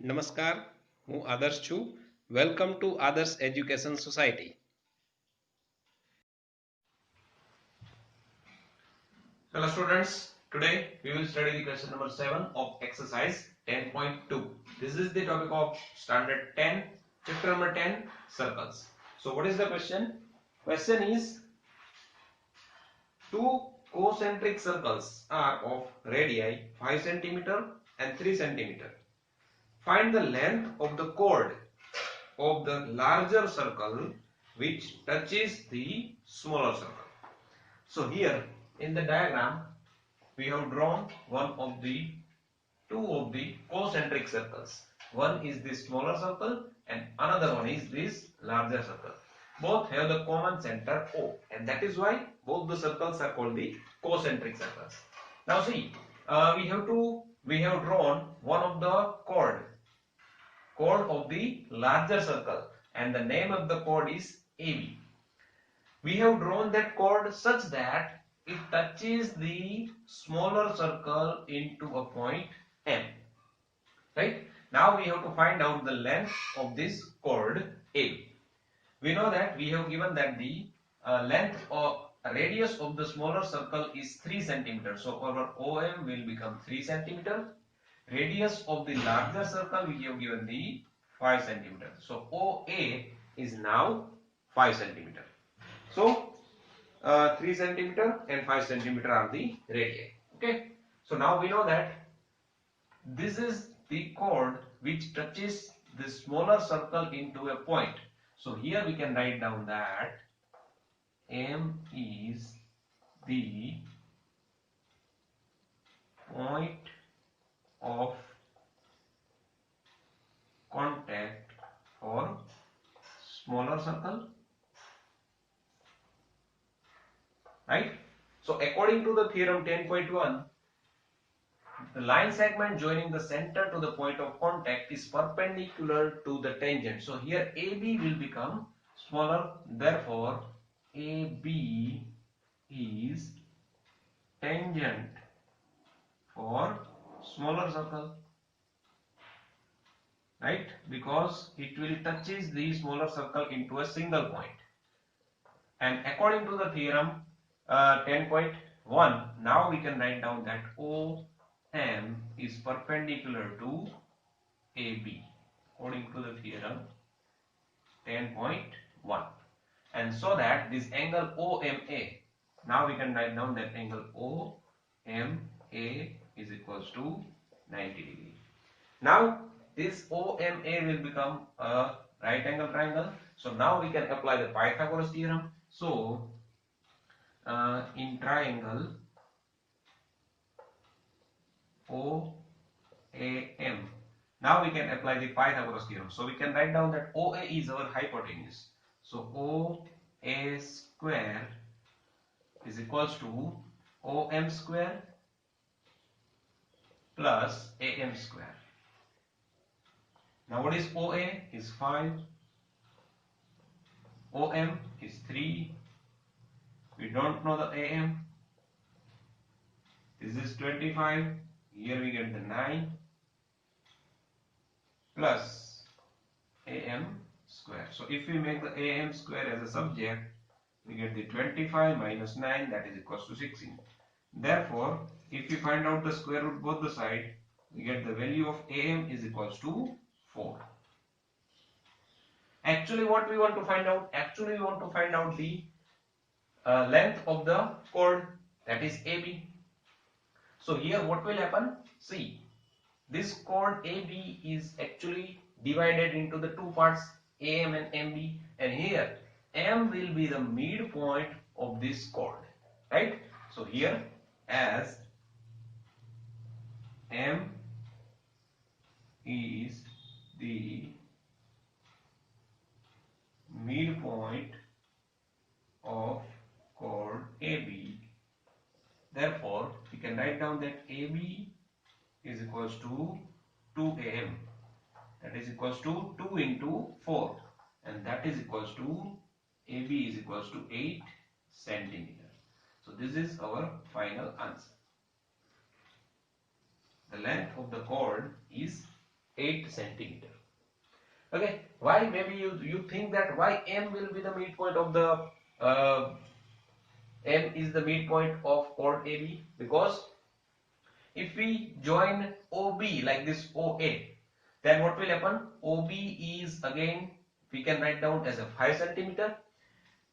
નમસ્કાર, હું આદર્શ છું. વેલકમ ટુ આદર્શ education society. Hello students, today we will study the question number 7 of exercise 10.2. This is the topic of standard 10, chapter number 10, circles. So what is the question? Question is, two concentric circles are of radii 5 centimeter and 3 centimeter. Find the length of the chord of the larger circle which touches the smaller circle. So here in the diagram we have drawn two of the concentric circles. One is this smaller circle and another one is this larger circle. Both have the common center O, and that is why both the circles are called the concentric circles. Now see, we have drawn one of the chord of the larger circle, and the name of the chord is AB. We have drawn that chord such that it touches the smaller circle into a point M. Right? Now we have to find out the length of this chord A. We know that we have given that the length or radius of the smaller circle is 3 centimeters. So our OM will become 3 centimeters. Radius of the larger circle we have given the 5 centimeters. So OA is now 5 centimeters. So 3 centimeter and 5 centimeter are the radii. Okay. So now we know that this is the chord which touches the smaller circle into a point. So here we can write down that M is the point of contact for smaller circle. Right? So according to the theorem 10.1, the line segment joining the center to the point of contact is perpendicular to the tangent. So here AB will become smaller. Therefore, AB is tangent for smaller circle. Right? Because it will touches the smaller circle into a single point. And according to the theorem 10.1, now we can write down that OM is perpendicular to AB according to the theorem 10.1. And so that this angle OMA, now we can write down that angle OMA is equals to 90 degree. Now this OMA will become a right angle triangle. So now we can apply the Pythagoras theorem. So in triangle OAM, now we can apply the Pythagoras theorem. So we can write down that OA is our hypotenuse. So OA square is equals to OM square plus AM square. Now what is OA? Is 5. OM is 3. We don't know the AM. This is 25. Here we get the 9 plus AM square. So if we make the AM square as a subject, we get the 25 minus 9, that is equals to 16. Therefore, if we find out the square root both the side, we get the value of AM is equals to 4. Actually what we want to find out? Actually we want to find out the length of the chord, that is AB. So here what will happen? See, this chord AB is actually divided into the two parts, AM and MB, and here M will be the midpoint of this chord, right? So here as M is the midpoint of chord AB, therefore we can write down that AB is equals to 2AM, that is equals to 2 into 4, and that is equals to AB is equals to 8 centimeter. So this is our final answer. The length of the chord is 8 centimeter. Okay, why? Maybe you think that why M will be the midpoint of the M is the midpoint of chord AB, because if we join OB like this OA, then what will happen? OB is again, we can write down as a 5 centimeter.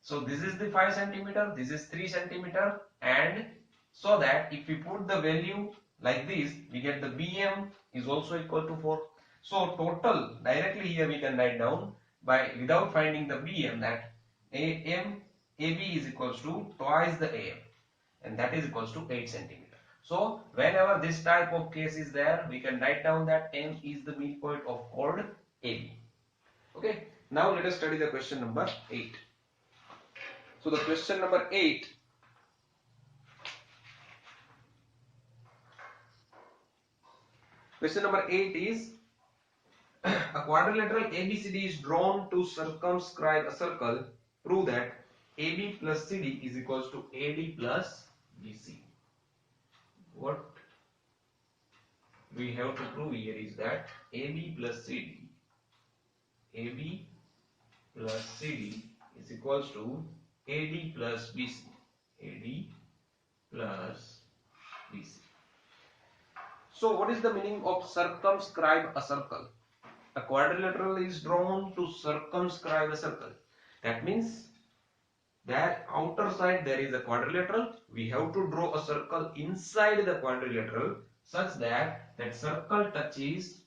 So this is the 5 centimeter, this is 3 centimeter, and so that if we put the value like this, we get the BM is also equal to 4. So total directly here we can write down by without finding the BM that AB is equals to twice the AM, and that is equals to 8 centimeter. So whenever this type of case is there, we can write down that M is the midpoint of chord AB. Okay, now let us study the question number 8. So the question number 8, is a quadrilateral ABCD is drawn to circumscribe a circle. Prove that AB plus CD is equals to AD plus BC. What we have to prove here is that AB plus CD is equals to AD plus BC. AD plus BC. So what is the meaning of circumscribe a circle? A quadrilateral is drawn to circumscribe a circle. That means that outer side there is a quadrilateral. We have to draw a circle inside the quadrilateral such that that circle touches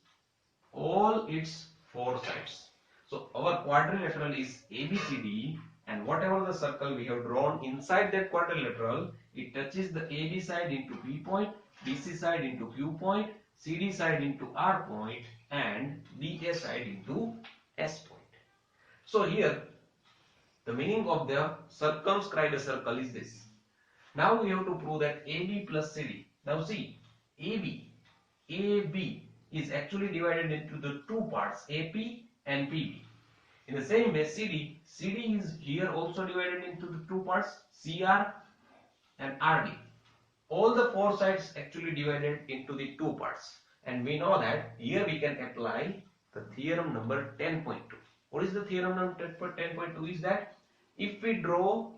all its four sides. So our quadrilateral is ABCD, and whatever the circle we have drawn inside that quadrilateral, it touches the AB side into P point, BC side into Q point, CD side into R point, and DA side into S point. So here the meaning of the circumscribe a circle is this. Now we have to prove that AB plus CD. Now see, AB is actually divided into the two parts, AP and PB. In the same way, CD is here also divided into the two parts, CR and RD. All the four sides actually divided into the two parts. And we know that here we can apply the theorem number 10.2. What is the theorem number 10.2? Is that if we draw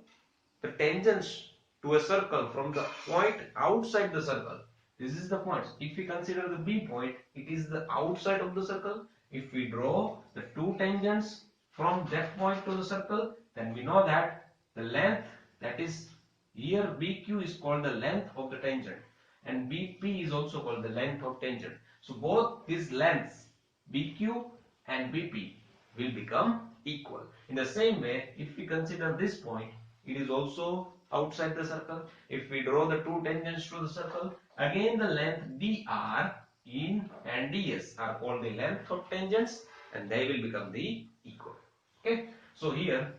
the tangents to a circle from the point outside the circle, this is the point. If we consider the B point, it is the outside of the circle. If we draw the two tangents from that point to the circle, then we know that the length, that is here BQ is called the length of the tangent, and BP is also called the length of tangent. So both these lengths BQ and BP will become equal. In the same way, if we consider this point, it is also outside the circle. If we draw the two tangents to the circle, again the length dr in and ds are called the length of tangents, and they will become the equal. Okay, so here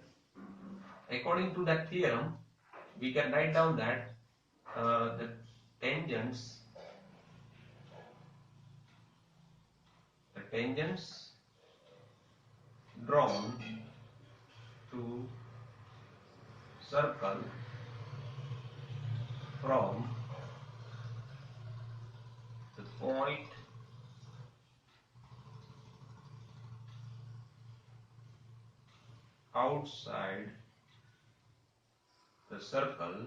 according to that theorem we can write down that the tangents drawn to circle from the point outside the circle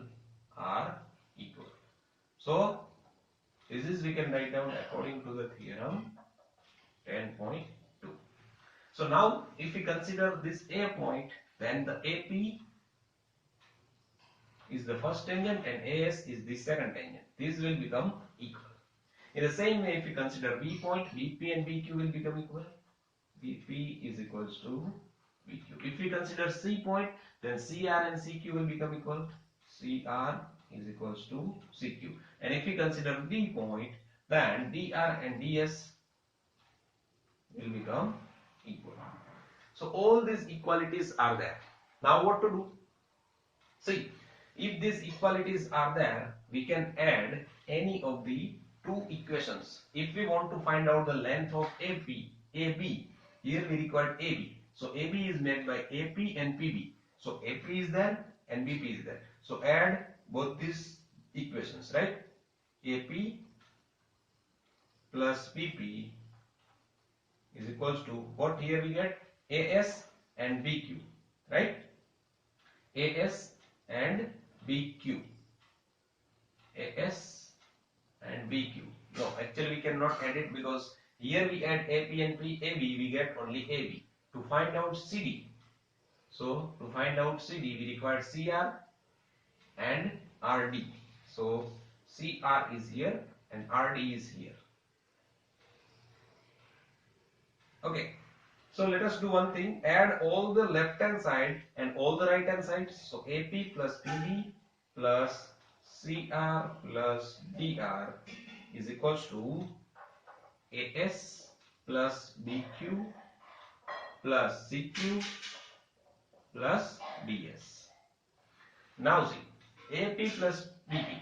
are equal. So this is we can write down according to the theorem 10.2. So now if we consider this A point, then the AP is the first tangent and AS is the second tangent. These will become equal. In the same way, if we consider B point, BP and BQ will become equal. BP is equals to BQ. If we consider C point, then CR and CQ will become equal. CR is equals to CQ. And if we consider D point, then DR and DS will become equal. So all these equalities are there. Now what to do? See, if these equalities are there, we can add any of the two equations. If we want to find out the length of AB, here we require AB. So AB is made by AP and PB. So AP is there and BP is there. So add both these equations, right? AP plus BP equals to what here we get AS and BQ, right? AS and BQ. AS and BQ. No, actually we cannot add it because here we add AP and AB, we get only AB. To find out CD, so to find out CD, we require CR and RD. So CR is here and RD is here. Okay. So let us do one thing. Add all the left hand side and all the right hand side. So AP plus PB plus CR plus DR is equals to AS plus BQ plus CQ plus DS. Now see, AP plus BP.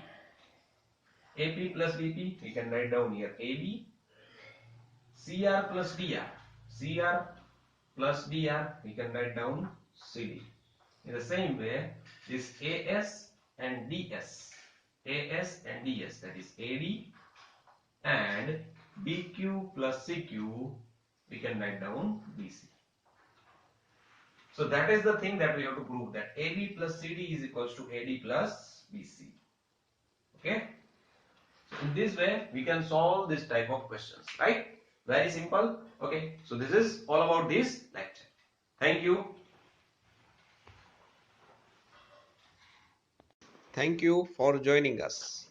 AP plus BP, we can write down here AB. CR plus DR. CR plus DR, we can write down CD. In the same way, this AS and DS. AS and DS, that is AD and BQ plus CQ, we can write down BC. So that is the thing that we have to prove, that AB plus CD is equals to AD plus BC. Okay. So in this way we can solve this type of questions, right? Very simple. Okay. So this is all about this lecture. Thank you. Thank you for joining us.